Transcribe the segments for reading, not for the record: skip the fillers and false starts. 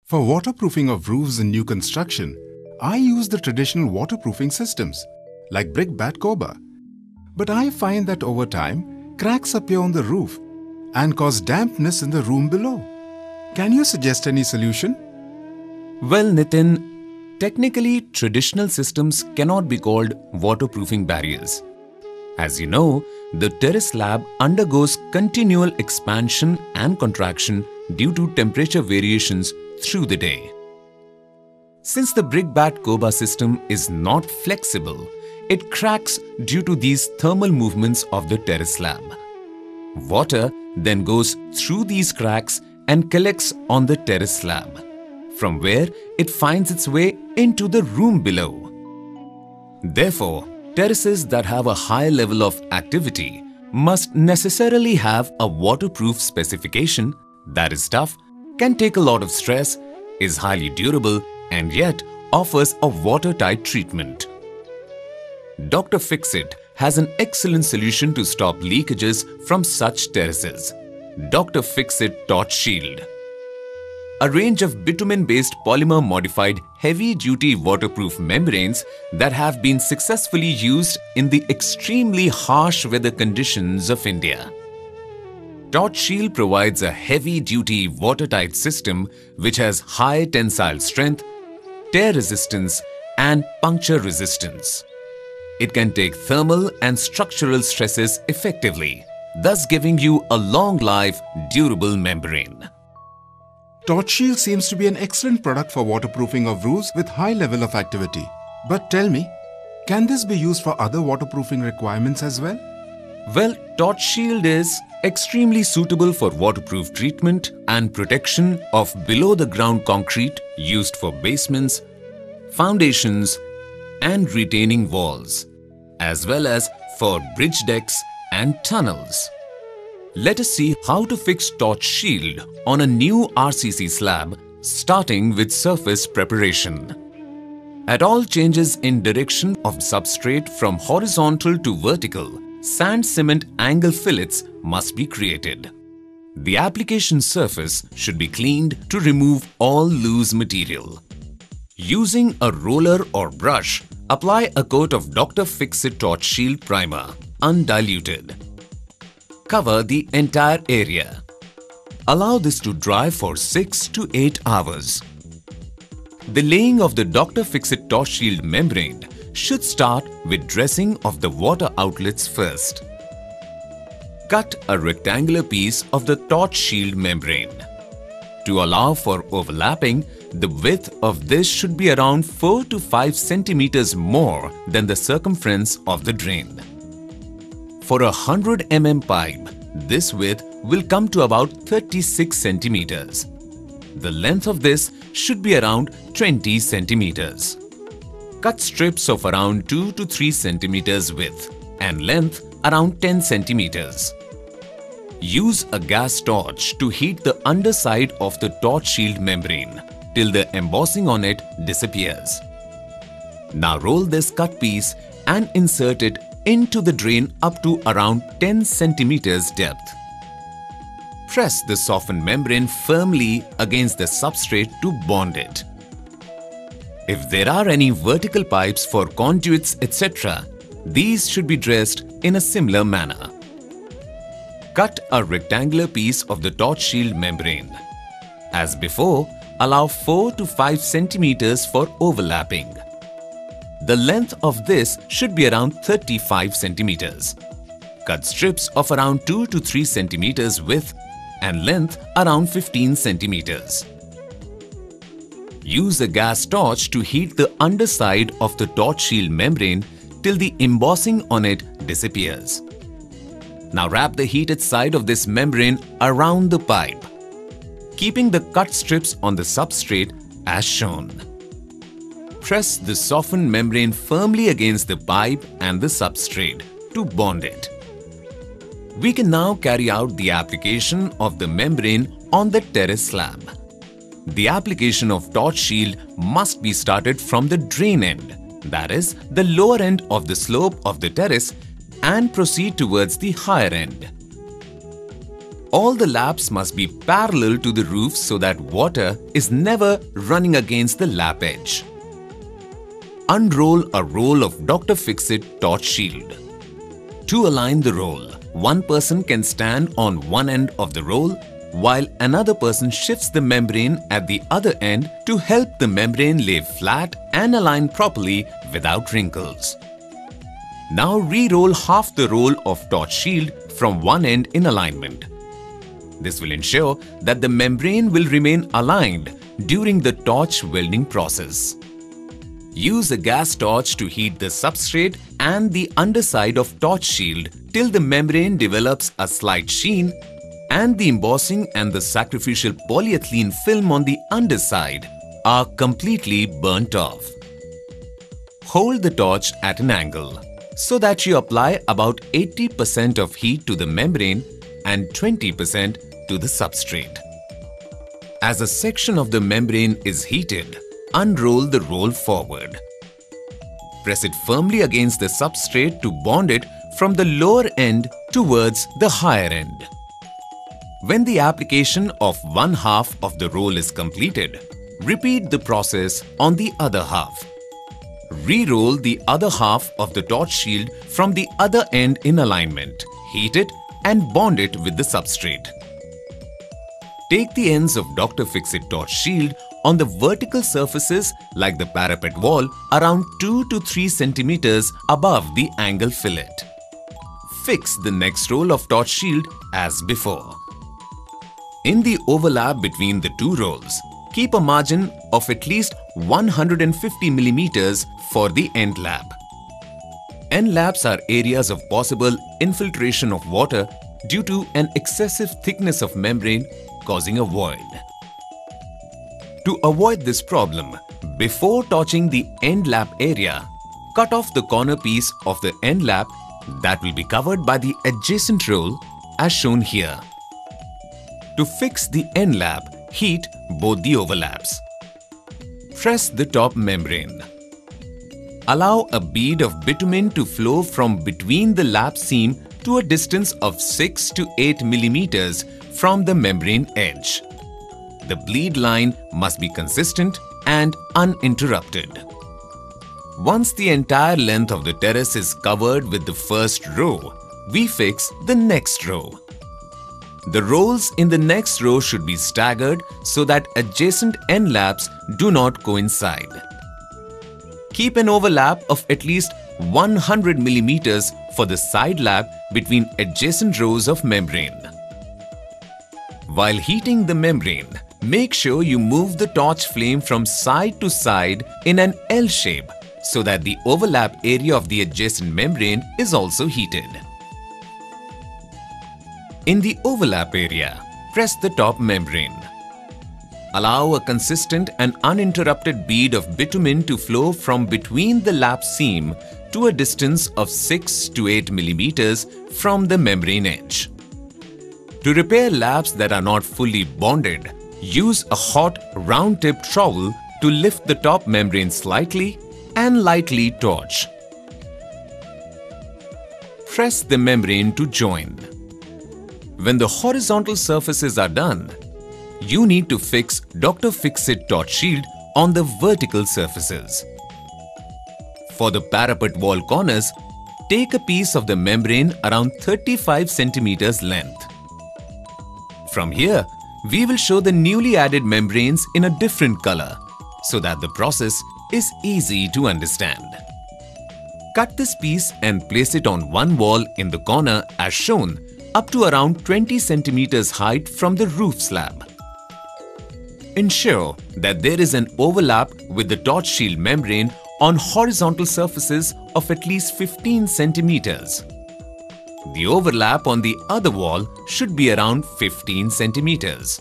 For waterproofing of roofs in new construction, I use the traditional waterproofing systems like brick bat coba. But I find that over time, cracks appear on the roof and cause dampness in the room below. Can you suggest any solution? Well, Nitin, technically traditional systems cannot be called waterproofing barriers. As you know, the terrace slab undergoes continual expansion and contraction due to temperature variations through the day. Since the brick bat coba system is not flexible, it cracks due to these thermal movements of the terrace slab. Water then goes through these cracks and collects on the terrace slab, from where it finds its way into the room below. Therefore, terraces that have a high level of activity must necessarily have a waterproof specification that is tough, can take a lot of stress, is highly durable, and yet offers a watertight treatment. Dr. Fixit has an excellent solution to stop leakages from such terraces. Dr. Fixit Torch Shield. A range of bitumen-based polymer-modified heavy-duty waterproof membranes that have been successfully used in the extremely harsh weather conditions of India. Torch Shield provides a heavy-duty watertight system which has high tensile strength, tear resistance, and puncture resistance. It can take thermal and structural stresses effectively, thus giving you a long-life, durable membrane. Torch Shield seems to be an excellent product for waterproofing of roofs with high level of activity. But tell me, can this be used for other waterproofing requirements as well? Well, Torch Shield is extremely suitable for waterproof treatment and protection of below-the-ground concrete used for basements, foundations, and retaining walls, as well as for bridge decks and tunnels. Let us see how to fix Torch Shield on a new RCC slab, starting with surface preparation. At all changes in direction of substrate from horizontal to vertical, sand cement angle fillets must be created. The application surface should be cleaned to remove all loose material. Using a roller or brush, apply a coat of Dr. Fixit Torch Shield primer, undiluted. Cover the entire area. Allow this to dry for 6 to 8 hours. The laying of the Dr. Fixit Torch Shield membrane should start with dressing of the water outlets first. Cut a rectangular piece of the Torch Shield membrane. To allow for overlapping, the width of this should be around 4 to 5 centimeters more than the circumference of the drain. For a 100 mm pipe, this width will come to about 36 centimeters. The length of this should be around 20 centimeters. Cut strips of around 2 to 3 centimeters width and length around 10 centimeters. Use a gas torch to heat the underside of the Torch Shield membrane till the embossing on it disappears. Now roll this cut piece and insert it into the drain up to around 10 centimeters depth. Press the softened membrane firmly against the substrate to bond it. If there are any vertical pipes for conduits, etc., these should be dressed in a similar manner. Cut a rectangular piece of the Torch Shield membrane. As before, allow 4 to 5 centimeters for overlapping. The length of this should be around 35 centimeters. Cut strips of around 2 to 3 centimeters width and length around 15 centimeters. Use a gas torch to heat the underside of the Torch Shield membrane till the embossing on it disappears. Now wrap the heated side of this membrane around the pipe, keeping the cut strips on the substrate as shown. Press the softened membrane firmly against the pipe and the substrate to bond it. We can now carry out the application of the membrane on the terrace slab. The application of Torch Shield must be started from the drain end, that is, the lower end of the slope of the terrace, and proceed towards the higher end. All the laps must be parallel to the roof so that water is never running against the lap edge. Unroll a roll of Dr. Fixit torch shield. To align the roll, one person can stand on one end of the roll while another person shifts the membrane at the other end to help the membrane lay flat and align properly without wrinkles. Now re-roll half the roll of torch shield from one end in alignment. This will ensure that the membrane will remain aligned during the torch welding process. Use a gas torch to heat the substrate and the underside of torch shield till the membrane develops a slight sheen and the embossing and the sacrificial polyethylene film on the underside are completely burnt off. Hold the torch at an angle so that you apply about 80% of heat to the membrane and 20% to the substrate. As a section of the membrane is heated, unroll the roll forward. Press it firmly against the substrate to bond it from the lower end towards the higher end. When the application of one half of the roll is completed, repeat the process on the other half. Re-roll the other half of the torch shield from the other end in alignment, heat it and bond it with the substrate. Take the ends of Dr. Fixit torch shield on the vertical surfaces like the parapet wall around 2 to 3 centimeters above the angle fillet. Fix the next roll of torch shield as before. In the overlap between the two rolls, keep a margin of at least 150 millimeters for the end lap. End laps are areas of possible infiltration of water due to an excessive thickness of membrane causing a void. To avoid this problem, before torching the end lap area, cut off the corner piece of the end lap that will be covered by the adjacent roll as shown here. To fix the end lap, heat both the overlaps. Press the top membrane. Allow a bead of bitumen to flow from between the lap seam to a distance of 6 to 8 millimeters from the membrane edge. The bleed line must be consistent and uninterrupted. Once the entire length of the terrace is covered with the first row, we fix the next row. The rolls in the next row should be staggered so that adjacent end laps do not coincide. Keep an overlap of at least 100 millimeters for the side lap between adjacent rows of membrane. While heating the membrane, make sure you move the torch flame from side to side in an L shape so that the overlap area of the adjacent membrane is also heated. In the overlap area, press the top membrane. Allow a consistent and uninterrupted bead of bitumen to flow from between the lap seam to a distance of 6 to 8 millimeters from the membrane edge. To repair laps that are not fully bonded, use a hot round-tipped trowel to lift the top membrane slightly and lightly torch. Press the membrane to join. When the horizontal surfaces are done, you need to fix Dr. Fixit torch shield on the vertical surfaces. For the parapet wall corners, take a piece of the membrane around 35 centimeters length. From here, we will show the newly added membranes in a different color so that the process is easy to understand. Cut this piece and place it on one wall in the corner as shown up to around 20 centimeters height from the roof slab. Ensure that there is an overlap with the torch shield membrane on horizontal surfaces of at least 15 centimeters. The overlap on the other wall should be around 15 centimeters.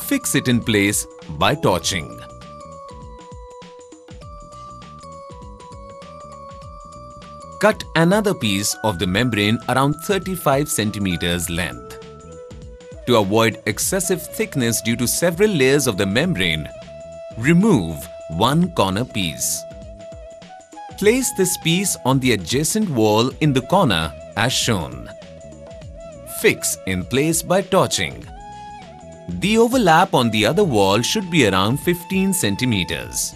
Fix it in place by torching. Cut another piece of the membrane around 35 centimeters length. To avoid excessive thickness due to several layers of the membrane, remove one corner piece. Place this piece on the adjacent wall in the corner as shown. Fix in place by torching. The overlap on the other wall should be around 15 centimeters.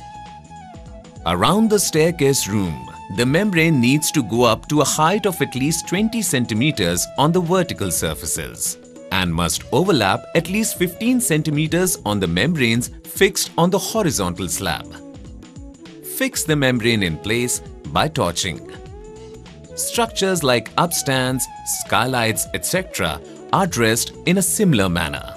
Around the staircase room, the membrane needs to go up to a height of at least 20 centimeters on the vertical surfaces and must overlap at least 15 centimeters on the membranes fixed on the horizontal slab. Fix the membrane in place by torching. Structures like upstands, skylights, etc. are dressed in a similar manner.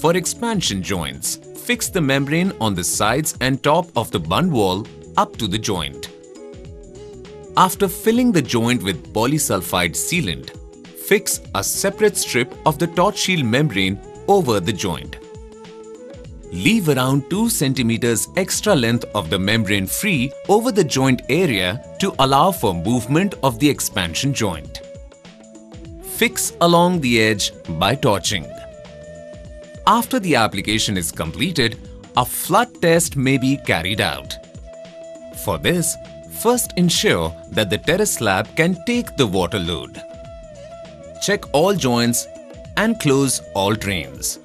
For expansion joints, fix the membrane on the sides and top of the bund wall up to the joint. After filling the joint with polysulfide sealant, fix a separate strip of the torch shield membrane over the joint. Leave around 2 cm extra length of the membrane free over the joint area to allow for movement of the expansion joint. Fix along the edge by torching. After the application is completed, a flood test may be carried out. For this, first ensure that the terrace slab can take the water load. Check all joints and close all drains.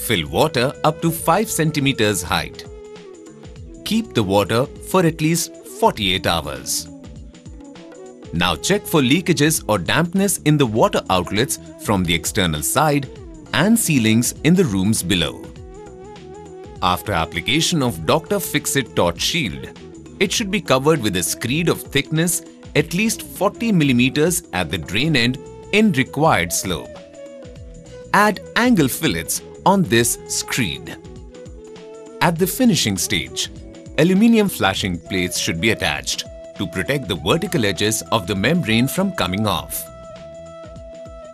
Fill water up to 5 centimeters height. Keep the water for at least 48 hours. Now check for leakages or dampness in the water outlets from the external side and ceilings in the rooms below. After application of Dr. Fixit Torch Shield, it should be covered with a screed of thickness at least 40 mm at the drain end in required slope. Add angle fillets on this screed. At the finishing stage, aluminium flashing plates should be attached to protect the vertical edges of the membrane from coming off.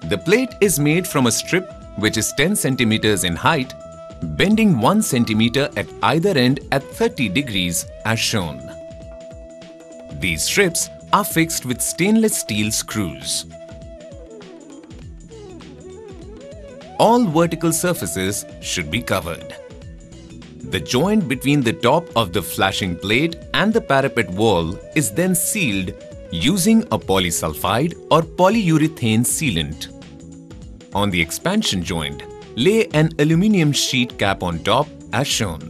The plate is made from a strip which is 10 centimeters in height, bending 1 centimeter at either end at 30 degrees as shown. These strips are fixed with stainless steel screws. All vertical surfaces should be covered. The joint between the top of the flashing plate and the parapet wall is then sealed using a polysulfide or polyurethane sealant. On the expansion joint, lay an aluminium sheet cap on top as shown.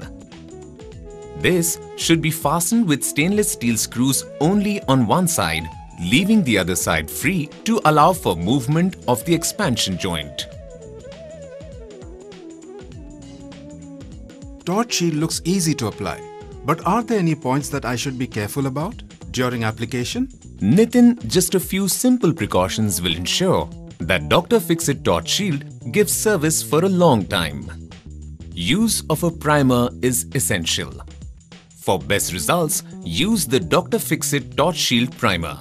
This should be fastened with stainless steel screws only on one side, leaving the other side free to allow for movement of the expansion joint. Torch shield looks easy to apply, but are there any points that I should be careful about during application? Nitin, just a few simple precautions will ensure that Dr. Fixit Torch Shield gives service for a long time. Use of a primer is essential. For best results, use the Dr. Fixit Torch Shield Primer.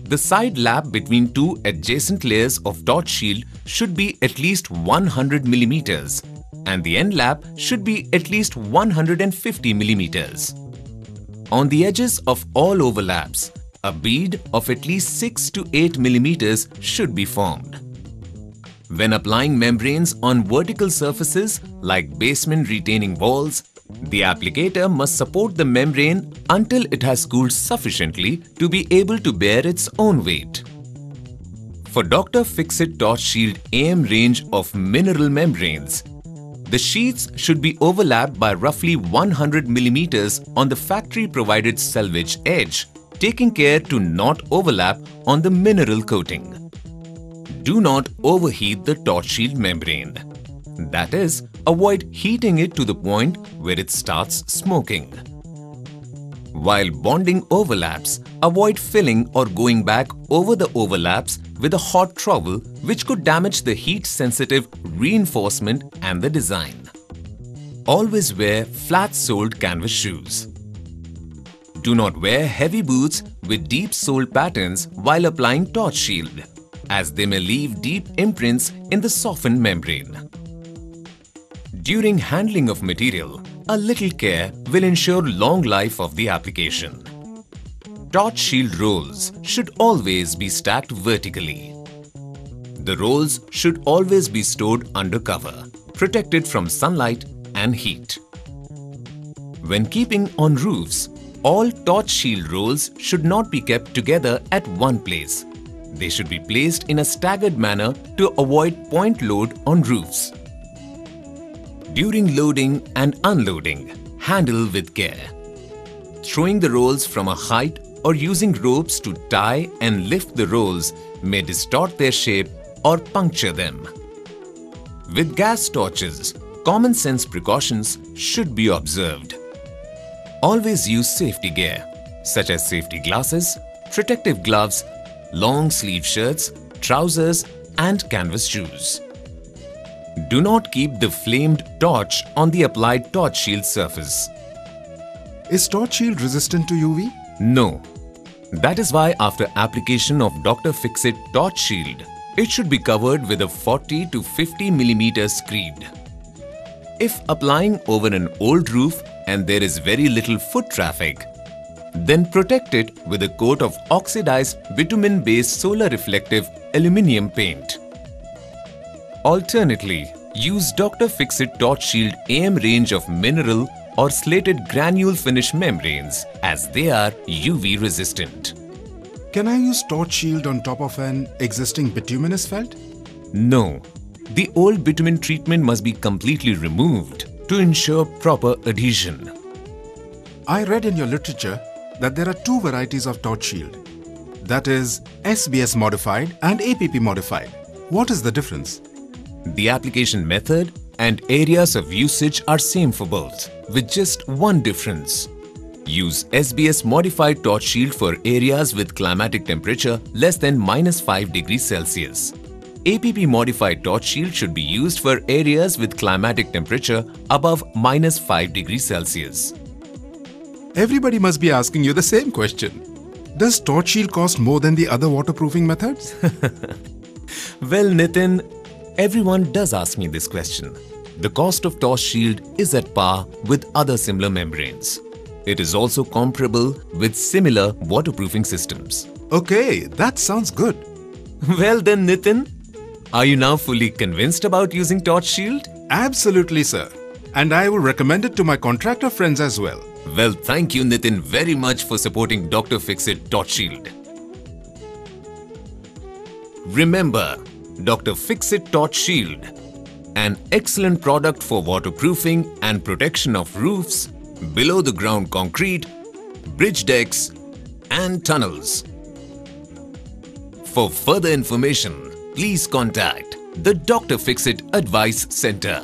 The side lap between two adjacent layers of torch shield should be at least 100 mm and the end lap should be at least 150 mm. On the edges of all overlaps, a bead of at least 6 to 8 mm should be formed. When applying membranes on vertical surfaces like basement retaining walls, the applicator must support the membrane until it has cooled sufficiently to be able to bear its own weight. For Dr. Fixit Torch Shield AM range of mineral membranes, the sheets should be overlapped by roughly 100 mm on the factory-provided selvage edge, taking care to not overlap on the mineral coating. Do not overheat the torch shield membrane. That is, avoid heating it to the point where it starts smoking. While bonding overlaps, avoid filling or going back over the overlaps with a hot trowel, which could damage the heat-sensitive reinforcement and the design. Always wear flat-soled canvas shoes. Do not wear heavy boots with deep-soled patterns while applying torch shield, as they may leave deep imprints in the softened membrane. During handling of material, a little care will ensure long life of the application. Torch shield rolls should always be stacked vertically. The rolls should always be stored under cover, protected from sunlight and heat. When keeping on roofs, All torch shield rolls should not be kept together at one place. They should be placed in a staggered manner to avoid point load on roofs. During loading and unloading, handle with care. Throwing the rolls from a height or using ropes to tie and lift the rolls may distort their shape or puncture them. With gas torches, common sense precautions should be observed. Always use safety gear such as safety glasses, protective gloves, long sleeve shirts, trousers and canvas shoes. Do not keep the flamed torch on the applied torch shield surface. Is torch shield resistant to UV? No. That is why after application of Dr. Fixit torch shield, it should be covered with a 40 to 50 mm screed. If applying over an old roof and there is very little foot traffic, then protect it with a coat of oxidized bitumen-based solar reflective aluminium paint. Alternately, use Dr. Fixit Torch Shield AM range of mineral or slated granule finish membranes as they are UV resistant. Can I use torch shield on top of an existing bituminous felt? No. The old bitumen treatment must be completely removed to ensure proper adhesion. I read in your literature that there are two varieties of torch shield. That is SBS modified and APP modified. What is the difference? The application method and areas of usage are same for both, with just one difference. Use SBS modified torch shield for areas with climatic temperature less than -5 degrees Celsius. APP modified torch shield should be used for areas with climatic temperature above -5 degrees Celsius. Everybody must be asking you the same question. Does torch shield cost more than the other waterproofing methods? Well, Nitin, everyone does ask me this question. The cost of torch shield is at par with other similar membranes. It is also comparable with similar waterproofing systems. Okay, that sounds good. Well then, Nitin, are you now fully convinced about using torch shield? Absolutely, sir. And I will recommend it to my contractor friends as well. Well, thank you, Nitin, very much for supporting Dr. Fixit Torch Shield. Remember, Dr. Fixit Torch Shield, an excellent product for waterproofing and protection of roofs, below the ground concrete, bridge decks and tunnels. For further information, please contact the Dr. Fixit Advice Center.